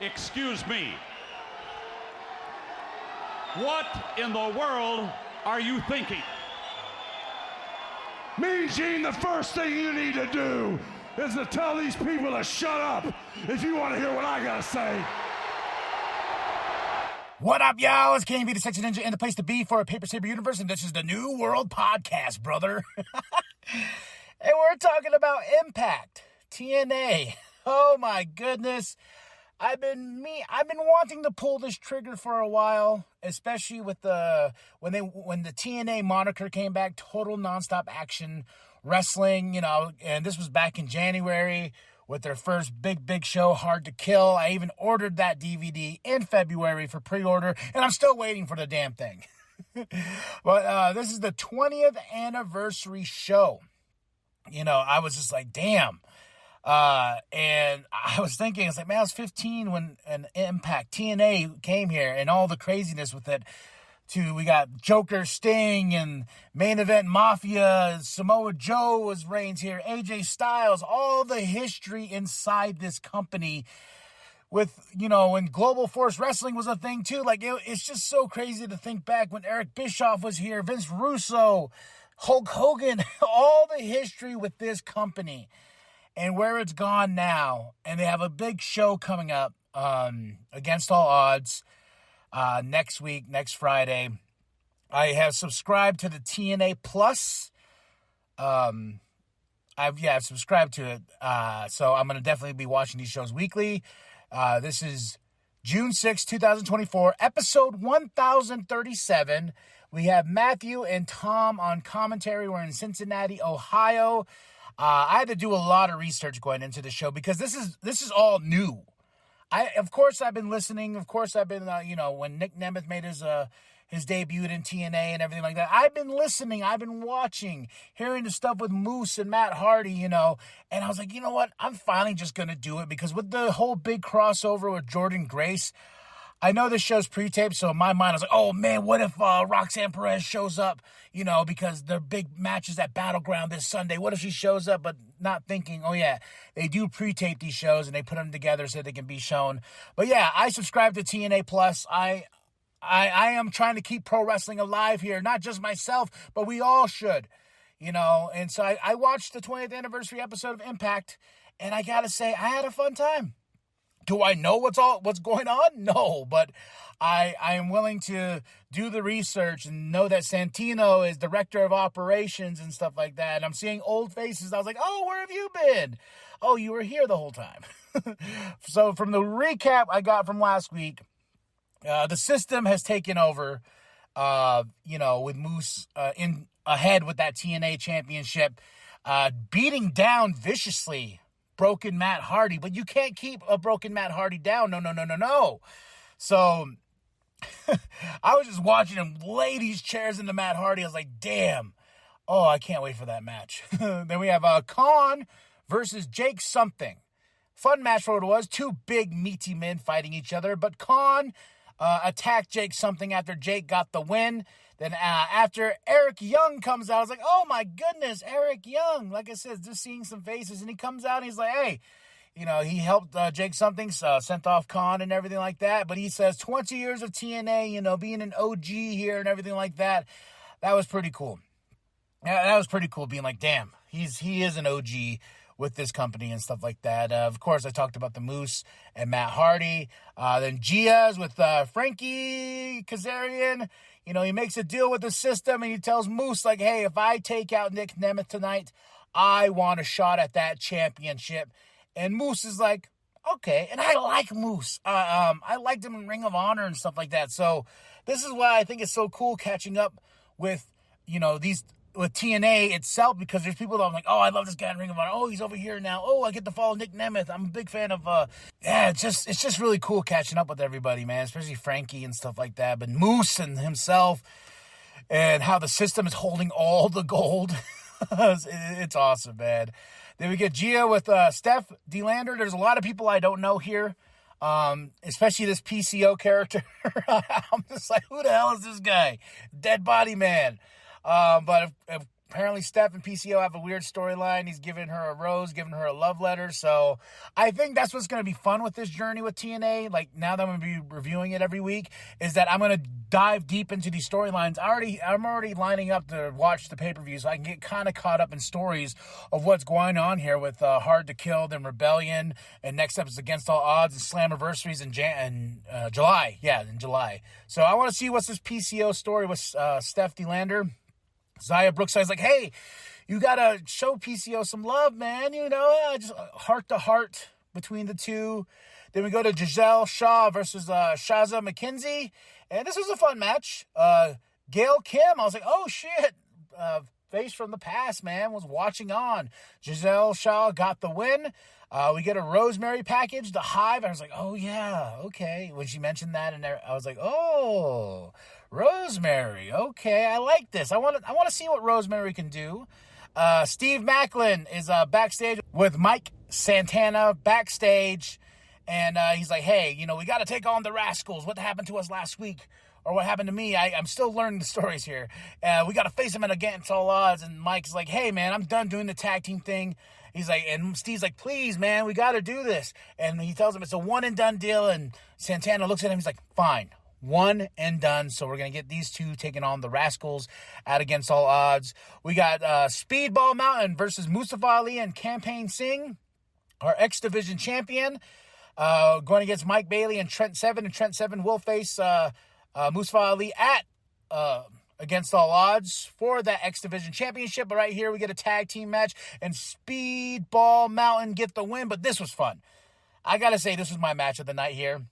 Excuse me. What in the world are you thinking? Mean Gene, the first thing you need to do is to tell these people to shut up if you want to hear what I gotta say. What up, y'all? It's KNB, the Sexy Ninja, and the place to be for a Paper Saber universe, and this is the New World Podcast, brother. And we're talking about iMPACT, TNA. Oh my goodness. I've been wanting to pull this trigger for a while, especially with when the TNA moniker came back, Total Nonstop Action Wrestling, and this was back in January with their first big show, Hard to Kill. I even ordered that DVD in February for pre-order, and I'm still waiting for the damn thing. But this is the 20th anniversary show. I was just like, damn. And I was thinking, it's like, man, I was 15 when an iMPACT TNA came here and all the craziness with it. We got Joker, Sting, and Main Event Mafia. Samoa Joe reigns here. AJ Styles, all the history inside this company with, when Global Force Wrestling was a thing too. Like, it's just so crazy to think back when Eric Bischoff was here, Vince Russo, Hulk Hogan, all the history with this company. And where it's gone now, and they have a big show coming up against all odds next week, next Friday. I have subscribed to the TNA Plus. I've subscribed to it. So I'm going to definitely be watching these shows weekly. This is June 6, 2024, episode 1037. We have Matthew and Tom on commentary. We're in Cincinnati, Ohio. I had to do a lot of research going into the show because this is all new. Of course, I've been listening. Of course, I've been, when Nick Nemeth made his debut in TNA and everything like that. I've been listening. I've been watching, hearing the stuff with Moose and Matt Hardy, and I was like, you know what? I'm finally just going to do it because with the whole big crossover with Jordan Grace, I know this show's pre-taped, so in my mind, I was like, oh, man, what if Roxanne Perez shows up, because their big match is at Battleground this Sunday. What if she shows up, but not thinking, oh, yeah, they do pre-tape these shows, and they put them together so they can be shown. But, yeah, I subscribe to TNA Plus. I am trying to keep pro wrestling alive here, not just myself, but we all should, And so I watched the 20th anniversary episode of iMPACT, and I got to say, I had a fun time. Do I know what's going on? No, but I am willing to do the research and know that Santino is director of operations and stuff like that. And I'm seeing old faces. I was like, oh, where have you been? Oh, you were here the whole time. So from the recap I got from last week, the system has taken over, with Moose in ahead with that TNA championship, beating down viciously broken Matt Hardy, but you can't keep a broken Matt Hardy down. No. So I was just watching him lay these chairs into Matt Hardy. I was like, damn. Oh, I can't wait for that match. Then we have Khan versus Jake something. Fun match for what it was. Two big meaty men fighting each other, but Khan attacked Jake something after Jake got the win. Then after Eric Young comes out, I was like, oh my goodness, Eric Young. Like I said, just seeing some faces. And he comes out and he's like, hey, he helped Jake something, sent off Khan and everything like that. But he says 20 years of TNA, being an OG here and everything like that. That was pretty cool. Yeah, that was pretty cool being like, damn, he is an OG with this company and stuff like that. Of course, I talked about the Moose and Matt Hardy. Then Gia's with Frankie Kazarian. He makes a deal with the system, and he tells Moose, like, hey, if I take out Nick Nemeth tonight, I want a shot at that championship. And Moose is like, okay. And I like Moose. I liked him in Ring of Honor and stuff like that. So this is why I think it's so cool catching up with, with TNA itself, because there's people that I'm like, oh, I love this guy in Ring of Honor. Oh, he's over here now. Oh, I get to follow Nick Nemeth. I'm a big fan of, it's just really cool catching up with everybody, man, especially Frankie and stuff like that. But Moose and himself and how the system is holding all the gold. It's awesome, man. Then we get Gia with Steph DeLander. There's a lot of people I don't know here, especially this PCO character. I'm just like, who the hell is this guy? Dead Body Man. But apparently Steph and PCO have a weird storyline. He's giving her a rose, giving her a love letter. So I think that's what's going to be fun with this journey with TNA. Like, now that I'm going to be reviewing it every week, is that I'm going to dive deep into these storylines. I'm already lining up to watch the pay-per-view so I can get kind of caught up in stories of what's going on here with Hard to Kill, then Rebellion, and next up is Against All Odds and Slammiversaries in July. Yeah, in July. So I want to see what's this PCO story with Steph DeLander. Zaya Brookside's like, hey, you got to show PCO some love, man. You know, just heart to heart between the two. Then we go to Giselle Shaw versus Shaza McKenzie. And this was a fun match. Gail Kim, I was like, oh, shit. Face from the past, man, was watching on. Giselle Shaw got the win. We get a Rosemary package, the Hive. I was like, oh, yeah, okay. When she mentioned that, and I was like, oh, Rosemary, okay, I like this. I want to see what Rosemary can do. Steve Macklin is backstage with Mike Santana backstage, and he's like, hey, you know, we got to take on the Rascals. What happened to us last week? Or what happened to me? I'm still learning the stories here. We got to face them Against All Odds. And Mike's like, hey, man, I'm done doing the tag team thing. He's like, and Steve's like, please, man, we got to do this. And he tells him it's a one and done deal. And Santana looks at him. He's like, fine, one and done. So we're going to get these two taking on the Rascals at Against All Odds. We got Speedball Mountain versus Mustafa Ali and Campaign Singh, our X Division champion, going against Mike Bailey and Trent Seven. And Trent Seven will face Mustafa Ali at Against All Odds for that X Division championship. But right here we get a tag team match, and Speedball Mountain get the win. But this was fun. I gotta say, this was my match of the night here.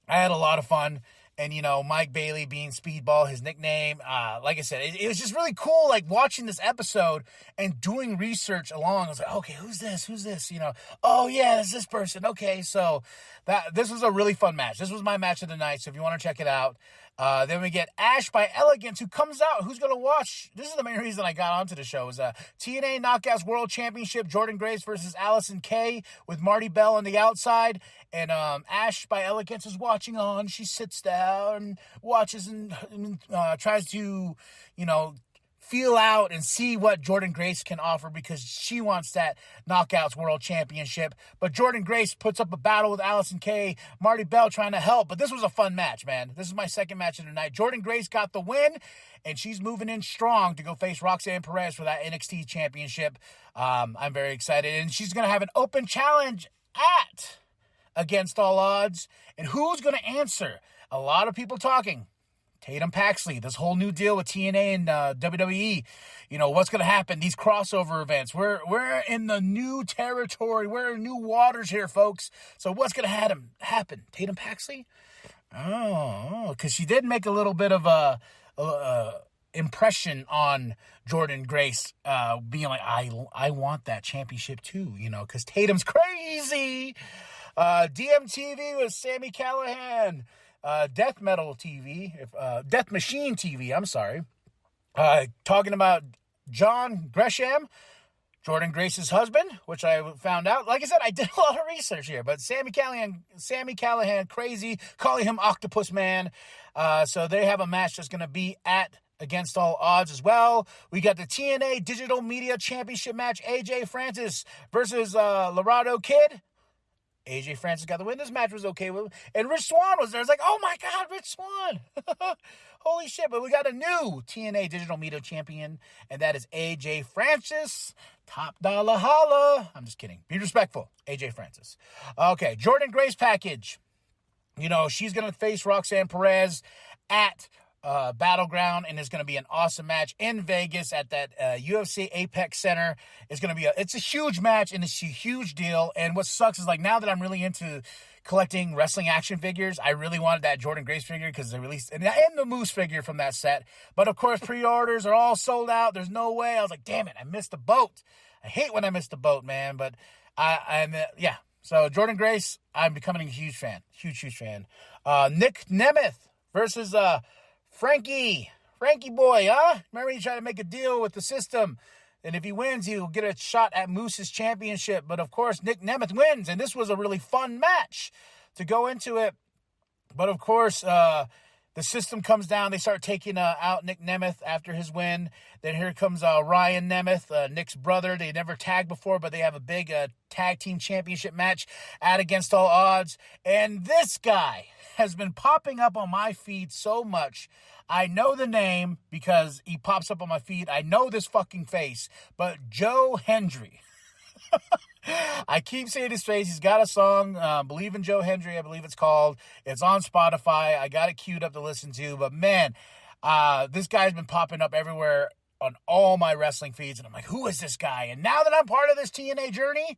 I had a lot of fun. And, you know, Mike Bailey being Speedball, his nickname, like I said, it was just really cool, like, watching this episode and doing research along. I was like, okay, who's this, you know? Oh, yeah, it's this person. Okay, so this was a really fun match. This was my match of the night, so if you want to check it out. Then we get Ash by Elegance, who comes out. Who's going to watch? This is the main reason I got onto the show. Is TNA Knockouts World Championship, Jordan Grace versus Allison Kay with Marty Bell on the outside. And Ash by Elegance is watching on. She sits down, watches, and tries to, you know, feel out and see what Jordan Grace can offer, because she wants that Knockouts World Championship. But Jordan Grace puts up a battle with Allison Kay, Marty Bell trying to help. But this was a fun match, man. This is my second match of the night. Jordan Grace got the win, and she's moving in strong to go face Roxanne Perez for that NXT Championship. I'm very excited. And she's going to have an open challenge at Against All Odds. And who's going to answer? A lot of people talking. Tatum Paxley, this whole new deal with TNA and WWE. You know, what's going to happen? These crossover events. We're in the new territory. We're in new waters here, folks. So what's going to happen? Tatum Paxley? Oh, because she did make a little bit of a impression on Jordan Grace, being like, I want that championship too, you know, because Tatum's crazy. DMTV with Sami Callihan. Death Machine TV, I'm sorry. Talking about John Gresham, Jordan Grace's husband, which I found out. Like I said, I did a lot of research here, but Sami Callihan, crazy, calling him Octopus Man. So they have a match that's going to be at Against All Odds as well. We got the TNA Digital Media Championship match, AJ Francis versus Laredo Kid. AJ Francis got the win. This match was okay with him. And Rich Swann was there. It's like, oh my God, Rich Swann. Holy shit. But we got a new TNA Digital Media Champion, and that is AJ Francis. Top dollar holla. I'm just kidding. Be respectful. AJ Francis. Okay, Jordan Grace package. You know, she's going to face Roxanne Perez at Battleground, and it's going to be an awesome match in Vegas at that UFC Apex Center. It's a huge match, and it's a huge deal. And what sucks is, like, now that I'm really into collecting wrestling action figures, I really wanted that Jordan Grace figure because they released, and the Moose figure from that set. But of course, pre-orders are all sold out. There's no way. I was like, damn it, I missed the boat. I hate when I miss the boat, man. But I'm So Jordan Grace, I'm becoming a huge fan. Huge fan. Nick Nemeth versus Frankie boy, huh? Remember he tried to make a deal with the system, and if he wins, he'll get a shot at Moose's championship. But of course, Nick Nemeth wins, and this was a really fun match to go into it. But of course, The system comes down. They start taking out Nick Nemeth after his win. Then here comes Ryan Nemeth, Nick's brother. They never tagged before, but they have a big tag team championship match at Against All Odds. And this guy has been popping up on my feed so much. I know the name because he pops up on my feed. I know this fucking face, but Joe Hendry. I keep seeing his face. He's got a song, Believe in Joe Hendry, I believe it's called. It's on Spotify. I got it queued up to listen to. But man, this guy's been popping up everywhere on all my wrestling feeds. And I'm like, who is this guy? And now that I'm part of this TNA journey,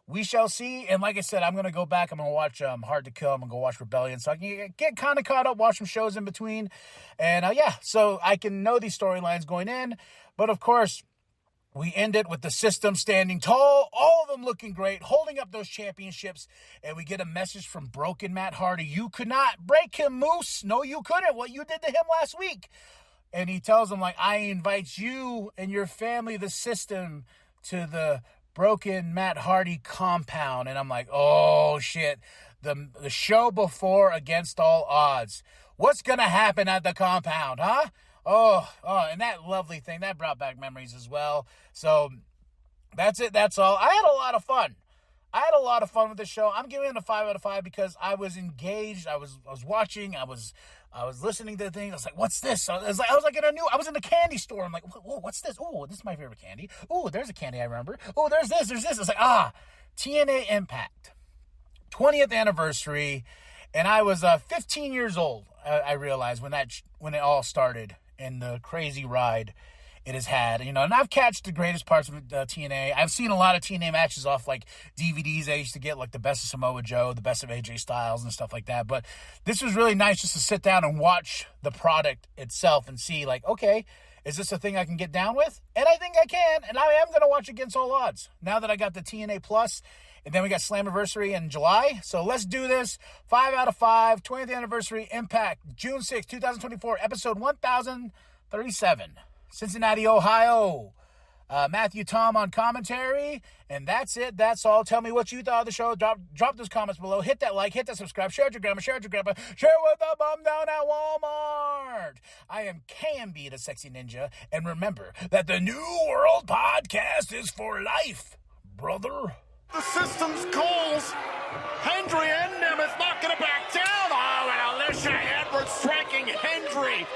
we shall see. And like I said, I'm going to go back. I'm going to watch Hard to Kill. I'm going to go watch Rebellion. So I can get kind of caught up, watch some shows in between. And so I can know these storylines going in. But of course, we end it with the system standing tall, all of them looking great, holding up those championships, and we get a message from broken Matt Hardy. You could not break him, Moose. No, you couldn't. What you did to him last week. And he tells him, like, I invite you and your family, the system, to the broken Matt Hardy compound. And I'm like, oh, shit. The show before Against All Odds. What's going to happen at the compound, huh? Oh, and that lovely thing, that brought back memories as well. So, that's it, that's all. I had a lot of fun. With the show. I'm giving it a 5 out of 5 because I was engaged. I was watching. I was listening to the thing. I was like, what's this? I was like I was in the candy store. I'm like, whoa, what's this? Oh, this is my favorite candy. Oh, there's a candy I remember. Oh, there's this. It's like, TNA iMPACT. 20th anniversary. And I was 15 years old, I realized, when it all started. And the crazy ride it has had, and I've catched the greatest parts of TNA. I've seen a lot of TNA matches off like DVDs I used to get, like the best of Samoa Joe, the best of AJ Styles and stuff like that. But this was really nice just to sit down and watch the product itself and see, like, okay, is this a thing I can get down with? And I think I can, and I am going to watch Against All Odds now that I got the TNA Plus. And then we got Slammiversary in July. So let's do this. 5 out of 5. 20th anniversary iMPACT. June 6, 2024. Episode 1037. Cincinnati, Ohio. Matthew Tom on commentary. And that's it. That's all. Tell me what you thought of the show. Drop those comments below. Hit that like. Hit that subscribe. Share it with your grandma. Share it with your grandpa. Share it with the bum down at Walmart. I am KMB, the Sexy Ninja. And remember that the New World Podcast is for life, brother. The system's calls. Hendry and Nemeth not going to back down. Oh, and Alicia Edwards striking Hendry.